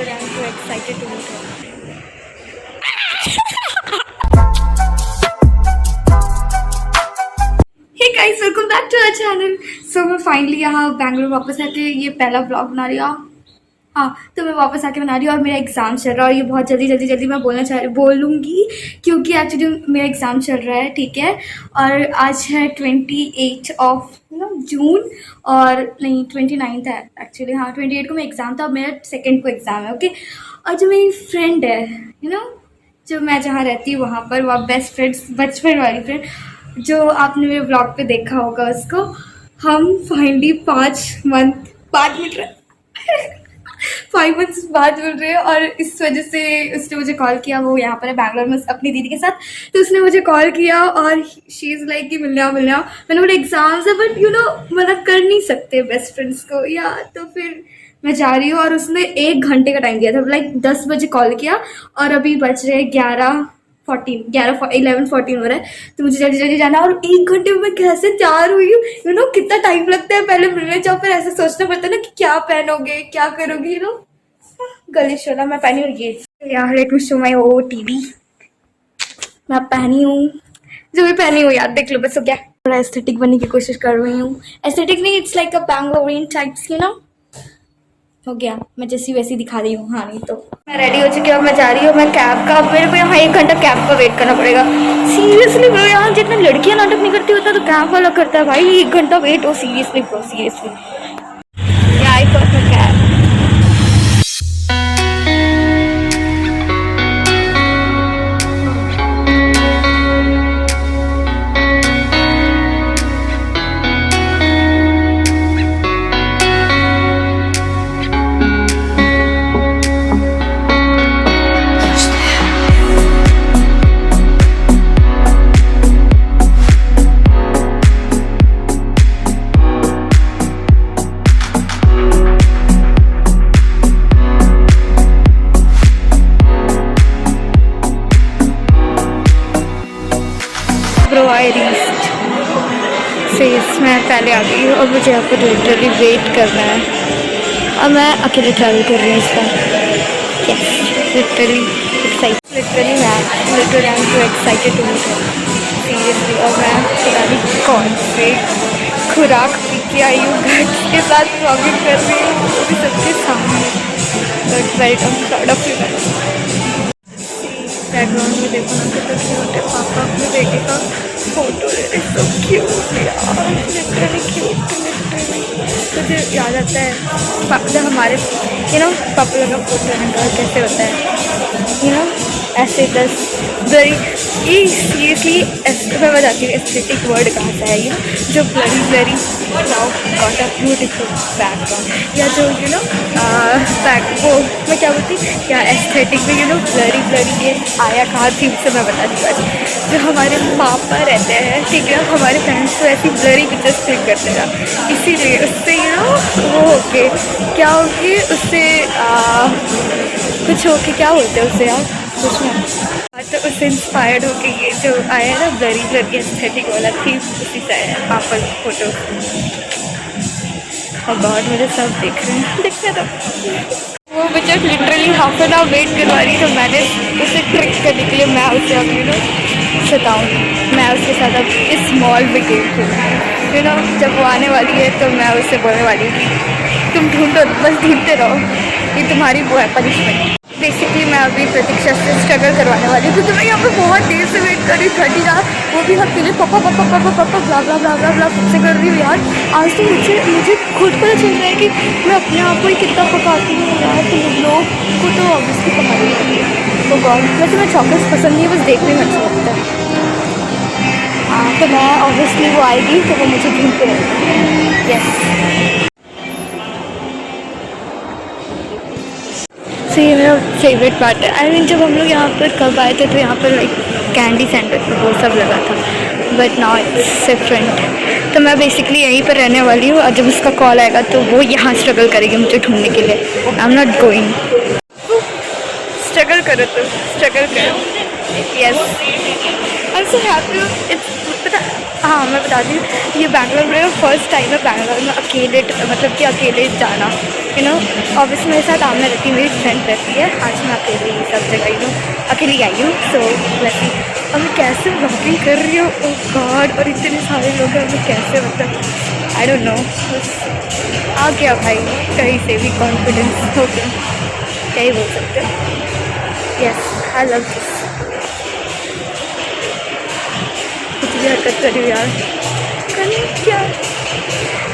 literally I'm so excited to meet her. Hey guys, welcome back to our channel. So मैं finally यहाँ बैंगलोर वापस आके ये पहला व्लॉग बना रही हूँ. हाँ, तो मैं वापस आके बना रही हूँ और मेरा एग्ज़ाम चल रहा है और ये बहुत जल्दी मैं बोलूँगी क्योंकि एक्चुअली मेरा एग्ज़ाम चल रहा है, ठीक है. और आज है 28 ऑफ जून और नहीं 29 है एक्चुअली. हाँ, 28 को मेरा एग्ज़ाम था, अब मेरा 2 को एग्ज़ाम है, ओके. और जो मेरी फ्रेंड है जो मैं जहाँ रहती हूँ वहाँ पर, वो बेस्ट फ्रेंड्स, बचपन वाली फ्रेंड जो आपने मेरे ब्लॉग पे देखा होगा उसको, हम फाइनली 5 मंथ्स बाद मिल रहे हैं. और इस वजह से उसने मुझे कॉल किया. वो यहाँ पर है बैंगलोर में अपनी दीदी के साथ, तो उसने मुझे कॉल किया और शी इज़ लाइक कि मिलना. मैंने बोला एग्ज़ाम्स है बट मना कर नहीं सकते बेस्ट फ्रेंड्स को, या तो फिर मैं जा रही हूँ. और उसने 1 घंटे का टाइम दिया था, लाइक 10 बजे कॉल किया और अभी बज रहे 11:14 हो रहा है. तो मुझे जल्दी जाना और 1 घंटे में मैं कैसे तैयार हुई हूँ. कितना टाइम लगता है पहले मिलने जाओ, फिर ऐसे सोचना पड़ता है ना कि क्या पहनोगे, क्या करोगे. गले शोला मैं पहनी हुई है यार. Let me show my TV. मैं पहनी हूँ जो भी पहनी हूँ यार, देख लो बस. हो गया, थोड़ा एस्थेटिक बनने की कोशिश कर रही हूँ. एस्थेटिक नहीं, it's like a Bangalorean types हो गया. मैं जैसी वैसी दिखा रही हूँ. हाँ, नहीं तो मैं रेडी हो चुकी हूँ, मैं जा रही हूँ. मैं कैब का, मेरे को यहाँ 1 घंटा कैब का वेट करना पड़ेगा. सीरियसली ब्रो, यहाँ जितना लड़कियाँ नाटक नहीं करती होता तो कैब वाला करता है भाई. 1 घंटा वेट हो. Seriously bro, seriously. I got the cab. Bro I reached face. मैं पहले आ गई हूँ और मुझे यहाँ पर लिटरली वेट करना है. और मैं अकेले ट्रैवल कर रही हूँ इस बार. Yes, literally I am so excited to meet her. Seriously. और मैं पता नहीं कौन से खुराक पी के आई हूँ, घट के साथ व्लॉगिंग कर रही हूँ, वो भी सबके सामने. But right, I am proud of you guys. Background में देखो ना कितना क्यूट है. पापा अपने बेटे का फोटो ले रहे. सब क्यूट यार, लिटरली क्यूट. मुझे याद आता है जब हमारे पापा लोग का फोटो का कैसे होता है, ऐसे 10 ब्लरी. सीरियसली मैं बताती हूँ एस्थेटिक वर्ड कहाँ से है. जो blurry now got a beautiful background, या जो बैक वो मैं क्या बोलती क्या एस्थेटिक में ब्लरी ये आया कहाँ थी उससे मैं बताती हूँ. जो हमारे पापा रहते हैं, ठीक है, हमारे पेरेंट्स तो ऐसी ब्लरी पिक्चर्स क्लिक करते हैं, इसीलिए उससे वो होके क्या होगी, उससे कुछ होके क्या बोलते हैं उससे यार, कुछ नहीं. तो उससे इंस्पायर्ड होके ये जो आया ना ब्लरी एस्थेटिक वाला थी, उसी से आया पापा फोटो. और बहुत मुझे सब देख रहे हैं, देखते तो वो मुझे literally half an hour wait करवा रही. तो मैंने उसे ट्रिक करने के लिए मैं उसे अब सताऊँ, मैं उसके साथ अब इस मॉल में गेम खेलूँ. जब वो आने वाली है तो मैं उससे बोलने वाली हूँ कि तुम बस ढूंढते रहो, ये तुम्हारी वो है पनिशमेंट. बेसिकली मैं अभी प्रतीक्षा से स्ट्रगल करवाने वाली हूँ क्योंकि मैं यहाँ पे बहुत देर से वेट कर रही हूँ. 30 रहा, वो भी हम पहले पापा ब्ला सबसे कर रही हूँ यार. आज तो मुझे खुद पता चल रहा है कि मैं अपने आप को ही कितना पकाती हूँ यार. तो लोग को तो ऑब्वियसली पकानी होती है. तो गॉड, वैसे मैं चॉकलेट्स पसंद नहीं है, बस देखने में अच्छा लगता है. हाँ, तो मैं ऑब्वियसली वो आएगी तो वो मुझे ढूंढते रहेगी. यस. तो ये मेरा फेवरेट पार्ट है. आई मीन जब हम लोग यहाँ पर कब आए थे तो यहाँ पर लाइक कैंडी सेंटर पर वो सब लगा था, बट नाउ इट्स डिफरेंट. तो मैं बेसिकली यहीं पर रहने वाली हूँ और जब उसका कॉल आएगा तो वो यहाँ स्ट्रगल करेगी मुझे ढूंढने के लिए. I am not going. Struggle करो तो स्ट्रगल करो. Yes, I am so happy. It's पता हाँ मैं बता दी, ये बैंगलोर में फर्स्ट टाइम है बैंगलोर में अकेले, मतलब कि अकेले जाना, यू नो। ऑब्वियसली मेरे साथ आमना रहती है, मेरी फ्रेंड रहती है, आज मैं अकेले ही सब जगह, यू नो, अकेली आई हूँ। सो वैसे अब मैं कैसे ब्लॉगिंग कर रही हूँ, ओह गॉड, और इतने सारे लोग हैं, मैं कैसे, मतलब आई डोंट नो, बस आ गया भाई, कहीं से भी कॉन्फिडेंस हो गया, क्या ही बोल सकते हैं। Yes, I love this. कुछ भी हरकत करी यार, करें क्या,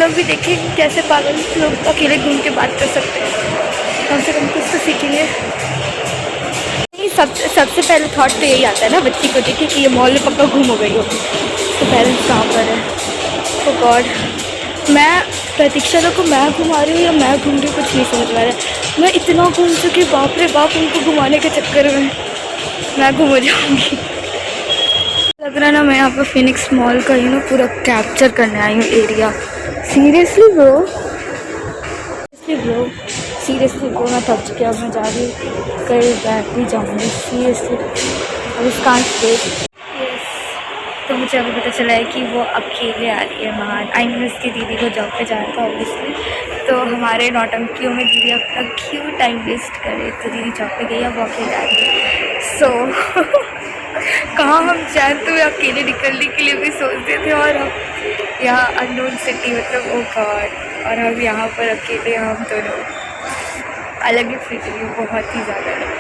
लोग भी देखें कैसे पागल लोग अकेले घूम के बात कर सकते हैं, कम से कम कुछ तो सीखेंगे। सबसे पहले थॉट तो यही आता है ना बच्ची को देखे कि ये मॉल में पक्का घूम हो गई हो, तो पेरेंट्स कहाँ पर है। तो गॉड, मैं प्रतीक्षा को मैं घुमा रही हूँ या मैं घूम रही हूँ, कुछ नहीं समझ में आ रहा है। मैं इतना घूम चुकी, बाप रे बाप, उनको घुमाने के चक्कर में मैं घूम जाऊँगी। लग रहा है ना मैं यहाँ पर फिनिक्स मॉल का ना पूरा कैप्चर करने आई हूँ area. Seriously bro, seriously bro, मैं थक चुकी हूँ, अब मैं जा रही हूँ, कहीं बैठ भी जाऊँगी सीरियसली, अब इस कांच पे। तो मुझे अभी पता चला है कि वो अकेले आ रही है बाहर। आई मीन उसकी दीदी को जॉब पे जाना था ऑब्वियसली, तो हमारे नौटंकियों में दीदी अपना क्यों टाइम वेस्ट करे, तो दीदी जॉब पे गई, अब वो अकेले आ रही है। सो कहाँ हम जानते हुए अकेले निकलने के लिए भी सोचते थे, और हम यहाँ अननोन सिटी, मतलब ओ गॉड, और हम यहाँ पर अकेले, हम दोनों अलग ही फीलिंग, बहुत ही ज़्यादा अलग।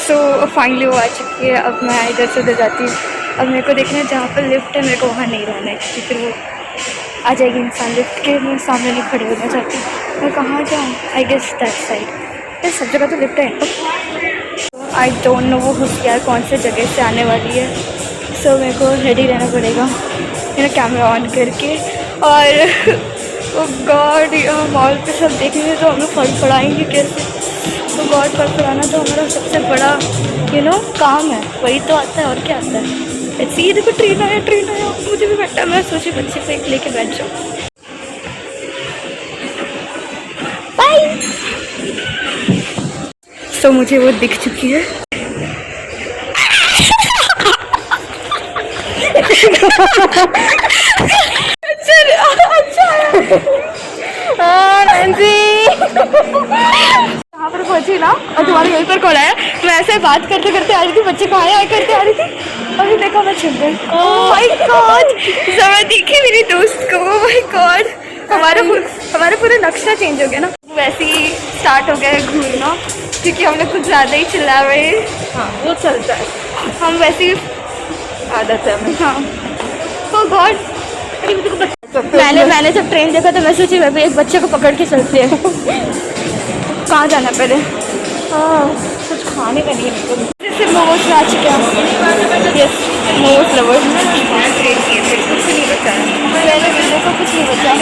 सो फाइनली वो आ चुकी है, अब मैं इधर से उधर जाती हूँ। अब मेरे को देखना है जहाँ पर लिफ्ट है, मेरे को वहाँ नहीं रहना है, क्योंकि फिर वो आ जाएगी इंसान लिफ्ट के, मैं सामने नहीं खड़े होना चाहती। मैं कहाँ जाऊँ, आई गेस दैट साइड, सब जगह तो लिफ्ट है। आई डोंट नो वो होशियार कौन से जगह से आने वाली है, सो मेरे को रेडी रहना पड़ेगा, मेरा कैमरा ऑन करके। और ओ गॉड, मॉल पे सब देखेंगे तो हमें फड़फड़ाएंगे कैसे, तो गॉड, फड़फड़ाना तो हमारा सबसे बड़ा काम है, वही तो आता है, और क्या आता है। ऐसे ये देखो ट्रेन आया, मुझे भी बैठा, मैं सोची बच्चे को एक लेके बैठ जाऊँ। बाय। तो मुझे वो दिख चुकी है। यहाँ पर पहुंची ना, और तुम्हारे यहीं पर कॉल आया, तो ऐसे बात करते करते आ रही थी, बच्चे कहाँ आया करते आ रही थी, अभी देखा मैं छुप गई। ओह माय गॉड, जरा देखी मेरी दोस्त को, ओह माय गॉड, हमारा पूरा नक्शा चेंज हो गया ना। वैसे ही स्टार्ट हो गया है घूमना, क्योंकि हम लोग कुछ ज़्यादा ही चिल्ला रहे हैं। हाँ वो चलता है, हम वैसे ही आदत है हमें। हाँ ओह गॉड, मैंने जब ट्रेन देखा तो मैं सोची मैं भी एक बच्चे को पकड़ के चलती है। कहाँ जाना पहले? हाँ कुछ खाने का नहीं है, जैसे मोमोज आ चुके हैं। यस, मोमोज लवर्स, कुछ नहीं बचा, मैंने मेरे को कुछ नहीं बचा।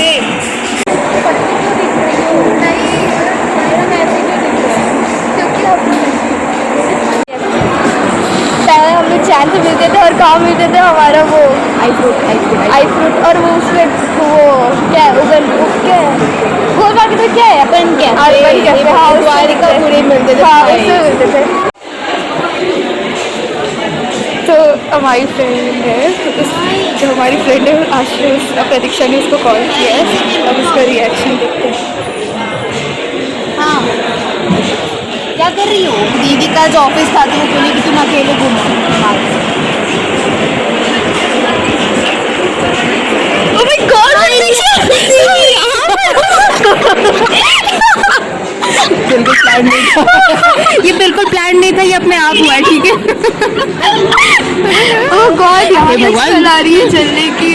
पहले हम लोग चैन से मिलते थे, और कहाँ मिलते थे, हमारा वो आई फ्रूट, और वो उसमें वो क्या है, क्या है गोल मार्केट में, क्या है अपन कैफे, हाँ द्वारिका पूरे मिलते थे, हाँ उसमें मिलते थे। तो हमारी फ्रेंड है, जो हमारी फ्रेंड है आशीष, प्रतीक्षा ने उसको कॉल किया है, अब उसका रिएक्शन देखते हैं। हाँ क्या कर रही हो? दीदी का जो ऑफिस था तो वो बोली कि तुम अकेले घूमो। Oh my God, बिल्कुल प्लान नहीं था। ये बिल्कुल प्लान नहीं था, ये अपने आप हुआ है, ठीक है। ओह गॉड, यहाँ पे आ रही है चलने की,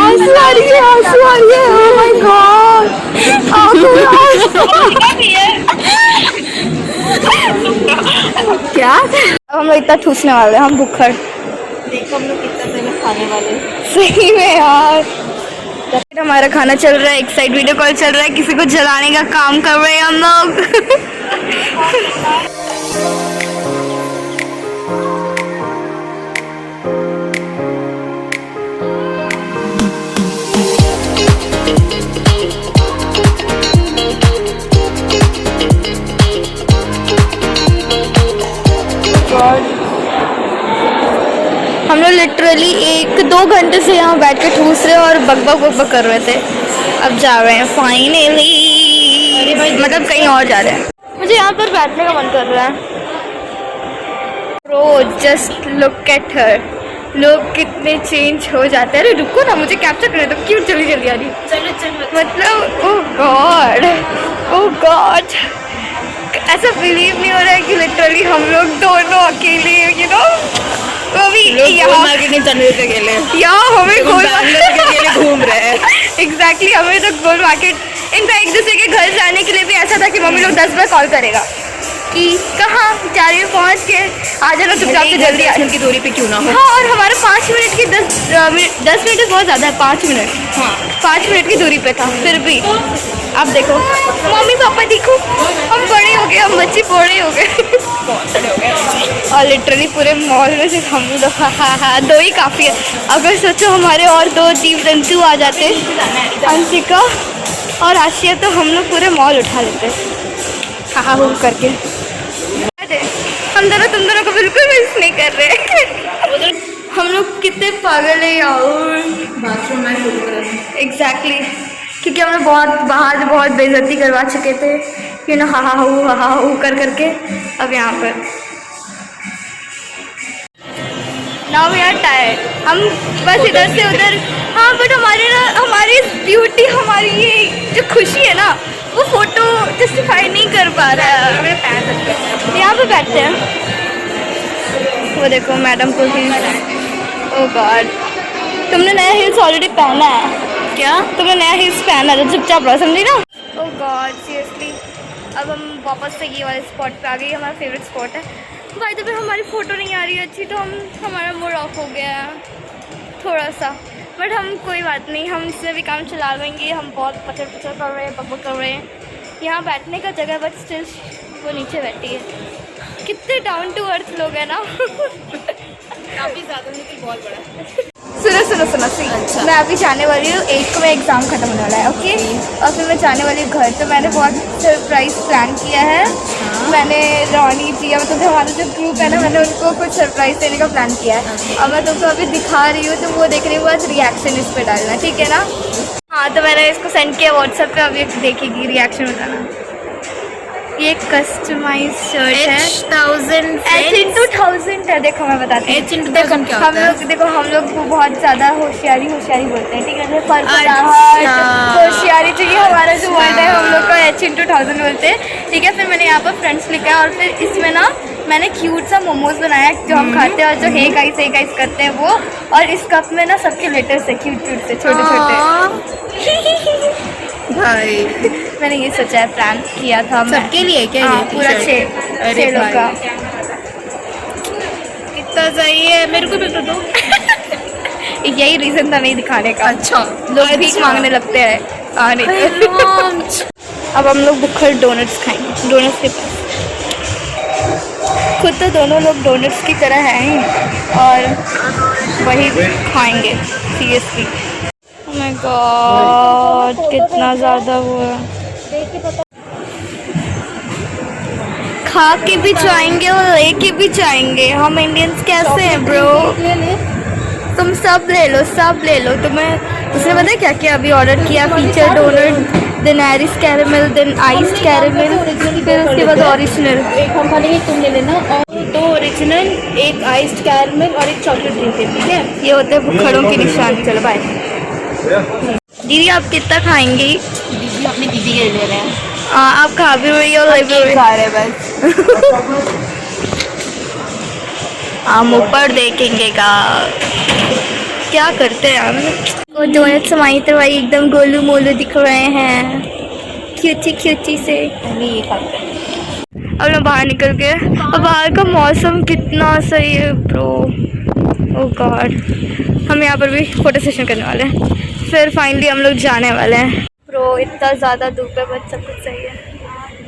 आंसू आ रही है, ओह माय गॉड, क्या अब हम लोग इतना ठूसने वाले हैं, हम भुक्खड़, देखो हम लोग कितना पहले खाने वाले। सही में यार। हमारा खाना चल रहा है, एक साइड वीडियो कॉल चल रहा है, किसी को जलाने का काम कर रहे हैं हम लोग। हम लोग लिटरली 1-2 घंटे से यहाँ बैठ के ठूस रहे और बकबक कर रहे थे। अब जा रहे हैं फाइनली, मतलब कहीं और जा रहे हैं। मुझे यहाँ पर बैठने का मन कर रहा है। Bro just look at her, लोग कितने चेंज हो जाते हैं। अरे रुको ना, मुझे कैप्चर करने दो, क्यों जल्दी जल्दी आ रही। मतलब ओह गॉड, ऐसा बिलीव नहीं हो रहा है कि लिटरली हम लोग दोनों अकेले, यू नो, वो भी यहाँ मार्केटिंग चैनल के अकेले, यहाँ हमें गोल के अकेले घूम रहे हैं। एग्जैक्टली, हमें तो गोल मार्केट, इनफैक्ट एक दूसरे के घर जाने के लिए भी ऐसा था कि मम्मी लोग 10 बार कॉल करेगा कि कहाँ जा रही हो, पहुँच के आ जाना चुपचाप से, जल्दी आ की दूरी पे क्यों ना हो। हाँ, और हमारा 5 मिनट की 10 मिनट बहुत ज़्यादा है, 5 मिनट, हाँ 5 मिनट की दूरी पे था। फिर भी आप देखो, मम्मी पापा देखो, हम बड़े हो गए, हम बच्चे बड़े हो गए। और लिटरली पूरे मॉल में सिर्फ हम लोग, हाँ 2 ही काफ़ी है। अगर सोचो हमारे और 2 जीव जंतु आ जाते, अंशिका और आशिया, तो हम लोग पूरे मॉल उठा लेते हाँ करके। हम दोनों तुम दोनों को बिल्कुल मिस नहीं कर रहे। हम लोग कितने पागल है यार। बाथरूम में फोटो करा एग्जैक्टली, क्योंकि हम लोग बहुत बेइज्जती करवा चुके थे, यू नो, हा कर करके। अब यहाँ पर नाउ वी आर टायर्ड, हम बस इधर से उधर। हाँ बट हमारी ब्यूटी, हमारी ये जो खुशी है ना, वो फोटो जस्टिफाई नहीं कर पा रहा है। यहाँ पे बैठते हैं, वो देखो मैडम को ही। ओह गॉड, तुमने नया हील्स ऑलरेडी पहना है क्या? तुमने नया हील्स पहना है तो चुपचाप रहो, समझी ना। ओह गॉड सीरियसली, अब हम वापस से ये वाले स्पॉट पे आ गए। हमारा फेवरेट स्पॉट है। भाई तो फिर हमारी फ़ोटो नहीं आ रही है अच्छी, तो हमारा मूड ऑफ हो गया है थोड़ा सा। बट हम कोई बात नहीं, हम इससे भी काम चला लेंगे। हम बहुत पचड़ कर रहे हैं, बकबक कर रहे हैं। यहाँ बैठने का जगह, बट स्टिल वो नीचे बैठी है। कितने डाउन टू अर्थ लोग हैं ना। काफ़ी ज़्यादा, लेकिन बहुत बड़ा। सुनो अच्छा। मैं अभी जाने वाली हूँ, 1 को मैं एग्ज़ाम ख़त्म होने वाला है, ओके। और फिर मैं जाने वाली हूँ घर। तो मैंने बहुत सरप्राइज़ प्लान किया है। मैंने रोनी जी, मतलब हमारा जो ग्रुप है ना, मैंने उनको कुछ सरप्राइज़ देने का प्लान किया है। और मैं तुमको अभी दिखा रही हूँ, तो वो देखने के बाद रिएक्शन इस पर डालना, ठीक है ना। हाँ, तो मैंने इसको सेंड किया व्हाट्सएप पे, अभी देखेगी, रिएक्शन बताना। ये कस्टमाइज शर्ट है, H×1000 है। देखो मैं बताती हूँ, हम लोग देखो, हम लोग बहुत ज़्यादा होशियारी बोलते हैं, ठीक है। होशियारी चाहिए, हमारा जो वर्ड है हम लोग का H×1000 बोलते हैं, ठीक है। फिर मैंने यहाँ पर फ्रेंड्स लिखा है, और फिर इसमें ना मैंने क्यूट सा मोमोज बनाया है जो हम खाते हैं, और जो हे गाइस करते हैं वो। और इस कप में ना सबके लेटर्स है, क्यूट से छोटे। भाई मैंने ये सोचा है, प्रैंक किया था सबके लिए क्या? हाँ, पूरा 6 लोग का। कितना सही है, मेरे को भी तो दो। यही रीज़न था नहीं दिखाने का। अच्छा, लोग भीख मांगने लगते हैं। अब हम लोग बुक्खर डोनट्स खाएंगे, डोनट्स के पास। खुद तो दोनों लोग डोनट्स की तरह हैं ही, और वही खाएंगे सीरियसली। ओह माय गॉड, कितना ज़्यादा वो है। खा के भी चाहेंगे और लेके भी चाहेंगे। हम इंडियंस कैसे हैं ब्रो? तुम सब ले लो। तुम्हें उसने पता है क्या क्या अभी ऑर्डर किया? Feature donut, then iris caramel, then iced caramel, फिर उसके बाद ओरिजिनल। एक हम खा लेंगे, तुम ले लेना, और 2 ओरिजिनल, 1 आइस्ड कैरेमल और 1 चॉकलेट ड्रिंक, ठीक है। ये होते हैं भुक्खड़ों की निशानी। चलो बाय। दीदी आप कितना खाएंगी? दीदी अपनी दीदी के ले रहे हैं। आप खा भी रही हो, ले भी खा रहे हैं बस। हम ऊपर देखेंगे का क्या करते हैं हम। वो डोनट समाई तो भाई एकदम गोलू मोलू दिख रहे हैं, क्यूटी से। ये खाते हैं। अब मैं बाहर निकल के, और बाहर का मौसम कितना सही है ब्रो। ओह गॉड, हम यहाँ पर भी फोटो सेशन करने वाले हैं, फिर फाइनली हम लोग जाने वाले हैं। ब्रो इतना ज़्यादा धूप है, बट सब कुछ सही है।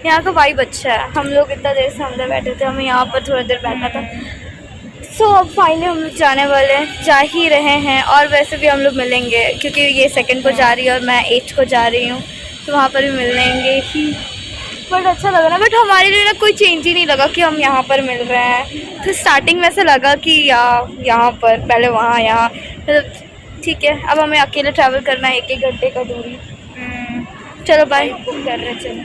यहाँ का वाइब अच्छा है। हम लोग इतना देर से अंदर बैठे थे, हमें यहाँ पर थोड़ा देर बैठना था। सो अब फाइनली हम लोग जाने वाले हैं, जा ही रहे हैं। और वैसे भी हम लोग मिलेंगे, क्योंकि ये 2nd को जा रही है और मैं 8th को जा रही हूँ, तो वहाँ पर भी मिल लेंगे ही। बट अच्छा लगा ना, बट हमारे लिए ना कोई चेंज ही नहीं लगा कि हम यहाँ पर मिल रहे हैं। तो स्टार्टिंग में ऐसा लगा कि यहाँ पर पहले वहाँ यहाँ, मतलब ठीक है। अब हमें अकेले ट्रैवल करना है 1-1 घंटे का दूरी। चलो बाय, बुक कर रहे हैं, चलो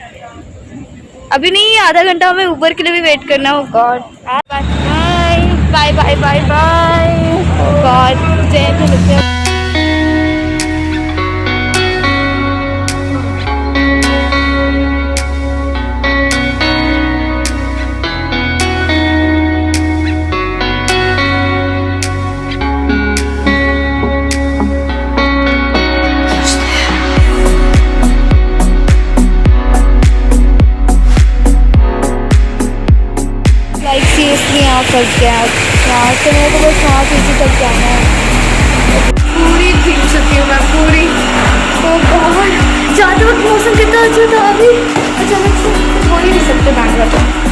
अभी नहीं, आधा घंटा हमें ऊबर के लिए भी वेट करना है। God bye bye bye bye bye God जय। सीरियसली यहाँ फंस गया। यहाँ से मेरे को बस वहाँ पीछे तक जाना है। पूरी भीग चुकी हूँ मैं पूरी। तो बहुत ज़्यादा मौसम कितना अच्छा था अभी, अचानक से हो ही नहीं सकते बैंगलोर।